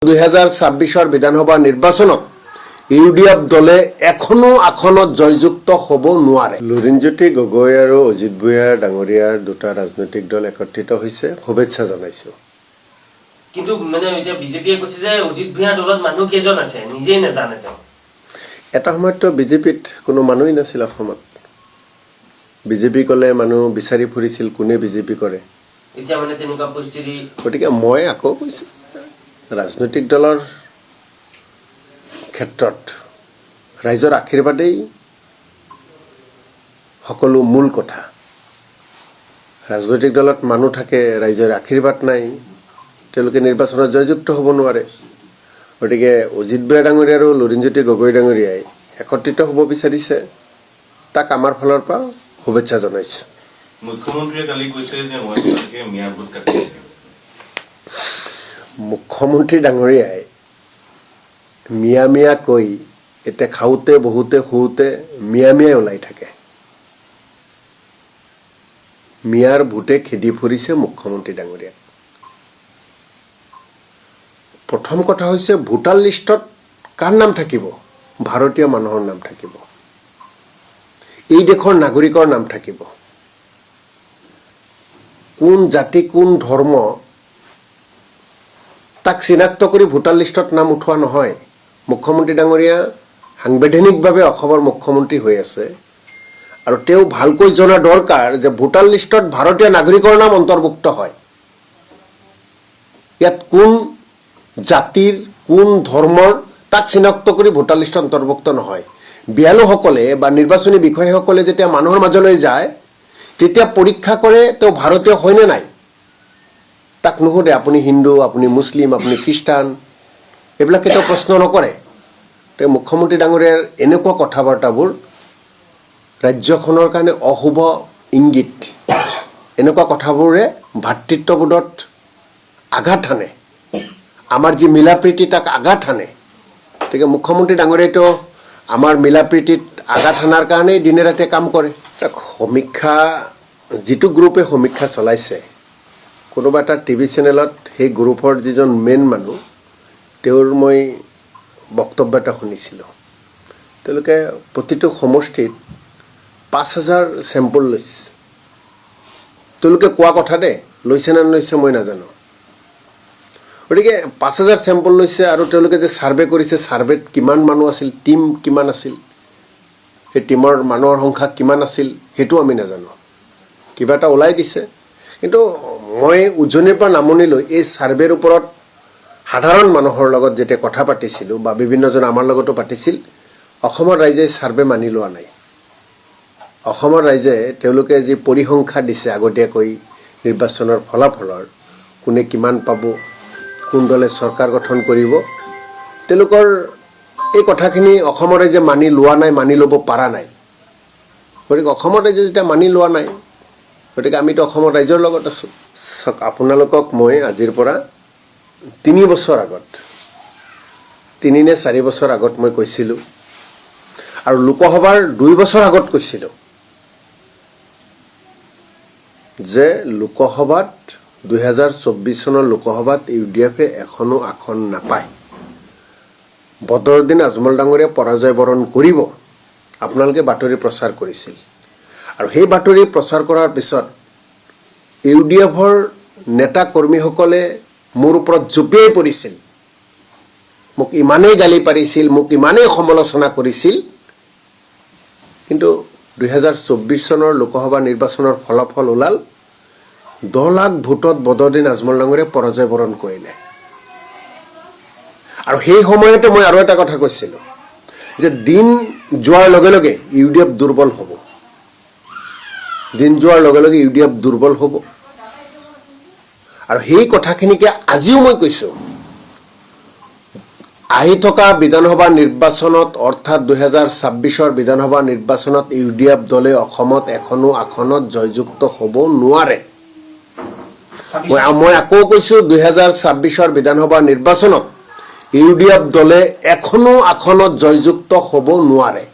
2026 বিধানসভা নিৰ্বাচনত ইউডিএফ দলে এখনো আসনত জয়যুক্ত হ'ব নোৱাৰে। লুৰিণজ্যোতি গগৈ আৰু অজিত ভূঞা ডাঙৰীয়াৰ দুটা ৰাজনৈতিক দল একত্ৰিত হৈছে, শুভেচ্ছা জনাইছো। কিন্তু মানে এতিয়া বিজেপিয়ে কৈছে যে অজিত ভূঞাৰ দলত মানুহ কেইজন আছে নিজেই নাজানে তেওঁ। এটা সময়ত বিজেপিত কোনো মানুহেই নাছিল অসমত। বিজেপি ক'লে মানুহ বিচাৰি ফুৰিছিল কোনে বিজেপি কৰে। এতিয়া মানে তেনেকুৱা পৰিস্থিতি। গতিকে মই আকৌ কৈছো ৰাজনৈতিক দলৰ ক্ষেত্ৰত ৰাইজৰ আশীৰ্বাদেই সকলো মূল কথা। ৰাজনৈতিক দলত মানুহ থাকে, ৰাইজৰ আশীৰ্বাদ নাই, তেওঁলোকে নিৰ্বাচনত জয়যুক্ত হ'ব নোৱাৰে। গতিকে অজিত ভূঞা ডাঙৰীয়া আৰু লুৰিণজ্যোতি গগৈ ডাঙৰীয়াই একত্ৰিত হ'ব বিচাৰিছে, তাক আমাৰ ফালৰ পৰা শুভেচ্ছা জনাইছো। মুখ্যমন্ত্ৰীয়ে কালি কৈছে যে মই তোমালোকে মিয়াৰ ভোট কাটি থাকিম। মুখ্যমন্ত্ৰী ডাঙৰীয়াই মিয়া মিয়া কৈ এতিয়া খাওঁতে বহুতে শুওঁতে মিয়া মিয়াই ওলাই থাকে। মিয়াৰ ভোটে খেদি ফুৰিছে মুখ্যমন্ত্ৰী ডাঙৰীয়াক। প্ৰথম কথা হৈছে ভোটাৰ লিষ্টত কাৰ নাম থাকিব? ভাৰতীয় মানুহৰ নাম থাকিব, এই দেশৰ নাগৰিকৰ নাম থাকিব। কোন জাতি কোন ধৰ্ম তাক চিনাক্ত কৰি ভোটাৰ লিষ্টত নাম উঠোৱা নহয়। মুখ্যমন্ত্ৰী ডাঙৰীয়া সাংবিধানিকভাৱে অসমৰ মুখ্যমন্ত্ৰী হৈ আছে আৰু তেওঁ ভালকৈ জনা দৰকাৰ যে ভোটাৰ লিষ্টত ভাৰতীয় নাগৰিকৰ নাম অন্তৰ্ভুক্ত হয়। ইয়াত কোন জাতিৰ কোন ধৰ্মৰ তাক চিনাক্ত কৰি ভোটাৰ লিষ্টত অন্তৰ্ভুক্ত নহয়। বিয়ালুসকলে বা নিৰ্বাচনী বিষয়াসকলে যেতিয়া মানুহৰ মাজলৈ যায় তেতিয়া পৰীক্ষা কৰে তেওঁ ভাৰতীয় হয়নে নাই। তাক নুসুধে আপুনি হিন্দু, আপুনি মুছলিম, আপুনি খ্ৰীষ্টান, এইবিলাক কেতিয়াও প্ৰশ্ন নকৰে। তেওঁ মুখ্যমন্ত্ৰী ডাঙৰীয়াৰ এনেকুৱা কথা বাৰ্তাবোৰ ৰাজ্যখনৰ কাৰণে অশুভ ইংগিত। এনেকুৱা কথাবোৰে ভাতৃত্ববোধত আঘাত হানে, আমাৰ যি মিলা প্ৰীতি তাক আঘাত হানে। গতিকে মুখ্যমন্ত্ৰী ডাঙৰীয়াইতো আমাৰ মিলা প্ৰীতিত আঘাত হানাৰ কাৰণেই দিনে ৰাতিয়ে কাম কৰে। সমীক্ষা যিটো গ্ৰুপে সমীক্ষা চলাইছে, কোনোবা এটা টিভি চেনেলত সেই গ্ৰুপৰ যিজন মেইন মানুহ তেওঁৰ মই বক্তব্য এটা শুনিছিলোঁ। তেওঁলোকে প্ৰতিটো সমষ্টিত 5,000 চেম্পল লৈছে। তেওঁলোকে কোৱা কথা দে, লৈছে নে লৈছে মই নাজানো। গতিকে 5,000 চেম্পল লৈছে আৰু তেওঁলোকে যে ছাৰ্ভে কৰিছে, ছাৰ্ভেত কিমান মানুহ আছিল, টীম কিমান আছিল, সেই টীমৰ মানুহৰ সংখ্যা কিমান আছিল সেইটো আমি নাজানো। কিবা এটা ওলাই দিছে। কিন্তু মই উজনিৰ পৰা নামনিলৈ এই ছাৰ্ভেৰ ওপৰত সাধাৰণ মানুহৰ লগত যেতিয়া কথা পাতিছিলোঁ বা বিভিন্নজন আমাৰ লগতো পাতিছিল, অসমৰ ৰাইজে ছাৰ্ভে মানি লোৱা নাই। অসমৰ ৰাইজে তেওঁলোকে যি পৰিসংখ্যা দিছে আগতীয়াকৈ নিৰ্বাচনৰ ফলাফলৰ, কোনে কিমান পাব, কোন দলে চৰকাৰ গঠন কৰিব, তেওঁলোকৰ এই কথাখিনি অসমৰ ৰাইজে মানি লোৱা নাই, মানি ল'ব পৰা নাই। গতিকে অসমৰ ৰাইজে যেতিয়া মানি লোৱা নাই, গতিকে আমিতো অসমৰ ৰাইজৰ লগত আছোঁ। চাওক, আপোনালোকক মই আজিৰ পৰা 3 বছৰ আগত, 3 নে 4 বছৰ আগত মই কৈছিলোঁ আৰু লোকসভাৰ 2 বছৰ আগত কৈছিলোঁ যে লোকসভাত 2024 চনৰ লোকসভাত ইউডিএফে এখনো আসন নাপায়। বদৰুদ্দিন আজমল ডাঙৰীয়া পৰাজয় বৰণ কৰিব, আপোনালোকে বাতৰি প্ৰচাৰ কৰিছিল। আৰু সেই বাতৰি প্ৰচাৰ কৰাৰ পিছত ইউডিএফৰ নেতা কৰ্মীসকলে মোৰ ওপৰত জঁপিয়াই পৰিছিল, মোক ইমানেই গালি পাৰিছিল, মোক ইমানেই সমালোচনা কৰিছিল। কিন্তু 2024 চনৰ লোকসভা নিৰ্বাচনৰ ফলাফল ওলাল, 10 লাখ ভোটত বদৰুদ্দিন আজমল ডাঙৰীয়াই পৰাজয় বৰণ কৰিলে। আৰু সেই সময়তে মই আৰু এটা কথা কৈছিলোঁ যে দিন যোৱাৰ লগে লগে ইউডিএফ দুৰ্বল হ'ব। দিন যোৱাৰ লগে লগে ইউডিএফ দুৰ্বল হ'ব। আৰু সেই কথাখিনিকে আজিও মই কৈছোঁ, আহি থকা বিধানসভা নিৰ্বাচনত অৰ্থাৎ 2026 বিধানসভা নিৰ্বাচনত ইউডিএফ দলে অসমত এখনো আসনত জয়যুক্ত হ'ব নোৱাৰে। মই আকৌ কৈছোঁ 2026 বিধানসভা নিৰ্বাচনত ইউডিএফ দলে এখনো আসনত জয়যুক্ত হ'ব নোৱাৰে।